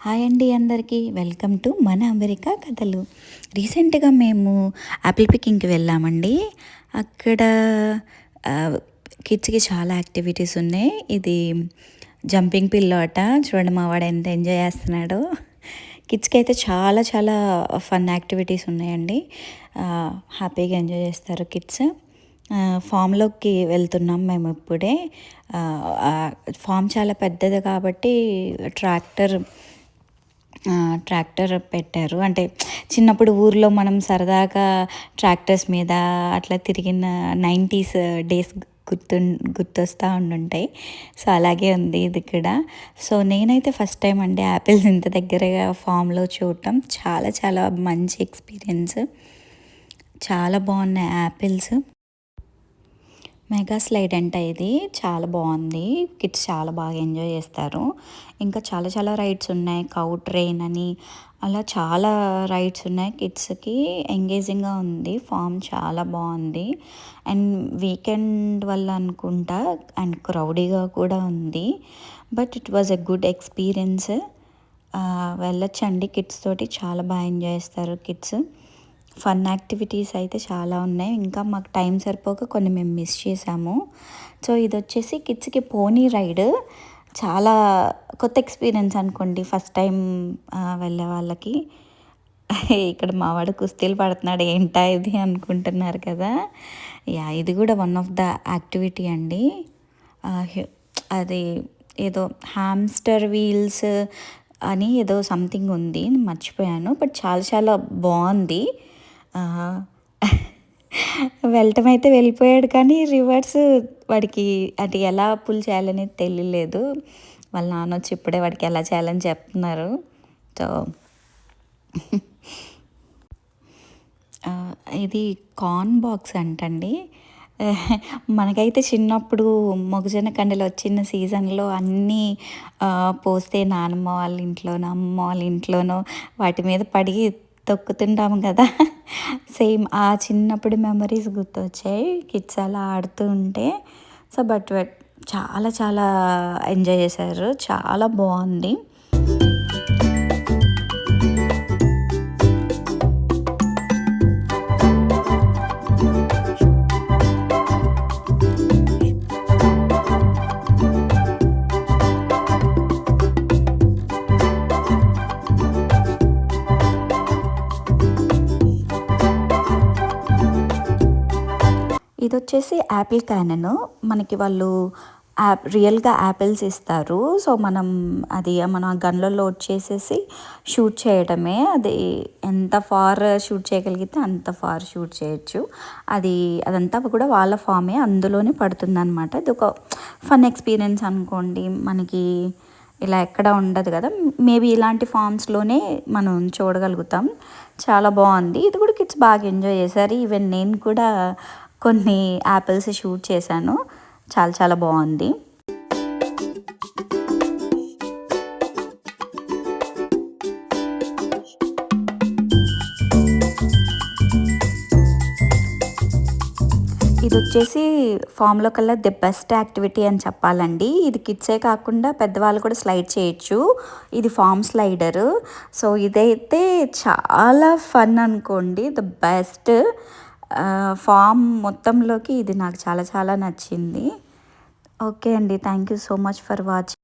Hi అండి అందరికీ welcome to మన అమెరికా కథలు. రీసెంట్గా మేము యాపిల్ పికింగ్కి వెళ్ళామండి. అక్కడ కిడ్స్కి చాలా యాక్టివిటీస్ ఉన్నాయి. ఇది జంపింగ్ పిల్లో అట. చూడండి మా వాడు ఎంత ఎంజాయ్ చేస్తున్నాడో. కిడ్స్కి అయితే చాలా చాలా ఫన్ యాక్టివిటీస్ ఉన్నాయండి. హ్యాపీగా ఎంజాయ్ చేస్తారు కిడ్స్. ఫామ్లోకి వెళ్తున్నాం మేము ఇప్పుడే. ఫామ్ చాలా పెద్దది కాబట్టి ట్రాక్టర్ పెట్టారు. అంటే చిన్నప్పుడు ఊర్లో మనం సరదాగా ట్రాక్టర్స్ మీద అట్లా తిరిగిన 90s డేస్ గుర్తొస్తూ ఉండుంటాయి. సో అలాగే ఉంది ఇది కూడా. సో నేనైతే ఫస్ట్ టైం అండి యాపిల్స్ ఇంత దగ్గరగా ఫామ్లో చూడటం. చాలా చాలా మంచి ఎక్స్పీరియన్స్. చాలా బాగున్నాయి యాపిల్స్. మెగా స్లైడ్ అంట ఇది. చాలా బాగుంది. కిడ్స్ చాలా బాగా ఎంజాయ్ చేస్తారు. ఇంకా చాలా చాలా రైడ్స్ ఉన్నాయి. కౌ ట్రైన్ అని అలా చాలా రైడ్స్ ఉన్నాయి. కిడ్స్కి ఎంగేజింగ్గా ఉంది. ఫామ్ చాలా బాగుంది. అండ్ వీకెండ్ వల్ల అనుకుంటా అండ్ క్రౌడీగా కూడా ఉంది. But it was a good experience. వెళ్ళొచ్చండి కిడ్స్ తోటి. చాలా బాగా ఎంజాయ్ చేస్తారు కిడ్స్. ఫన్ యాక్టివిటీస్ అయితే చాలా ఉన్నాయి. ఇంకా మాకు టైం సరిపోక కొన్ని మేము మిస్ చేసాము. సో ఇది వచ్చేసి కిడ్స్కి పోనీ రైడ్. చాలా కొత్త ఎక్స్పీరియన్స్ అనుకోండి ఫస్ట్ టైం వెళ్ళే వాళ్ళకి. ఇక్కడ మావాడు కుస్తీలు పడుతున్నాడు. ఏంటా ఇది అనుకుంటున్నారు కదా. ఇది కూడా వన్ ఆఫ్ ద యాక్టివిటీ అండి. అది ఏదో హ్యామ్స్టర్ వీల్స్ అని ఏదో సంథింగ్ ఉంది, మర్చిపోయాను. బట్ చాలా చాలా బాగుంది. వెళ్ళటం అయితే వెళ్ళిపోయాడు, కానీ రివర్స్ వాడికి అది ఎలా పుల్ చేయాలనేది తెలియలేదు. వాళ్ళ నాన్న వచ్చి ఇప్పుడే వాడికి ఎలా చేయాలని చెప్తున్నారు. సో ఇది కార్న్ బాక్స్ అంటండి. మనకైతే చిన్నప్పుడు మొగజొన్న కండలు వచ్చిన సీజన్లో అన్నీ పోస్తే నానమ్మ వాళ్ళ ఇంట్లోనో అమ్మ వాళ్ళ ఇంట్లోనో వాటి మీద పడి తొక్కుతుంటాము కదా. సేమ్ ఆ చిన్నప్పుడు మెమరీస్ గుర్తొచ్చాయి కిడ్స్ అలా ఆడుతూ ఉంటే. సో బట్ చాలా చాలా ఎంజాయ్ చేశారు. చాలా బాగుంది. ఇది వచ్చేసి యాపిల్ క్యానన్. మనకి వాళ్ళు రియల్గా యాపిల్స్ ఇస్తారు. సో మనం ఆ గన్లో లోడ్ చేసేసి షూట్ చేయడమే. అది ఎంత ఫార్ షూట్ చేయగలిగితే అంత ఫార్ షూట్ చేయొచ్చు. అదంతా కూడా వాళ్ళ ఫామే, అందులోనే పడుతుంది అనమాట. ఇది ఒక ఫన్ ఎక్స్పీరియన్స్ అనుకోండి. మనకి ఇలా ఎక్కడ ఉండదు కదా. మేబీ ఇలాంటి ఫామ్స్లోనే మనం చూడగలుగుతాం. చాలా బాగుంది. ఇది కూడా కిడ్స్ బాగా ఎంజాయ్ చేశారు. ఈవెన్ నేను కూడా కొన్ని యాపిల్స్ షూట్ చేశాను. చాలా చాలా బాగుంది. ఇది వచ్చేసి ఫామ్లో కల్లా ది బెస్ట్ యాక్టివిటీ అని చెప్పాలండి. ఇది కిడ్సే కాకుండా పెద్దవాళ్ళు కూడా స్లైడ్ చేయొచ్చు. ఇది ఫామ్ స్లైడరు. సో ఇదైతే చాలా ఫన్ అనుకోండి. The best. ఫామ్ మొత్తంలోకి ఇది నాకు చాలా చాలా నచ్చింది. ఓకే అండి, thank you so much for watching.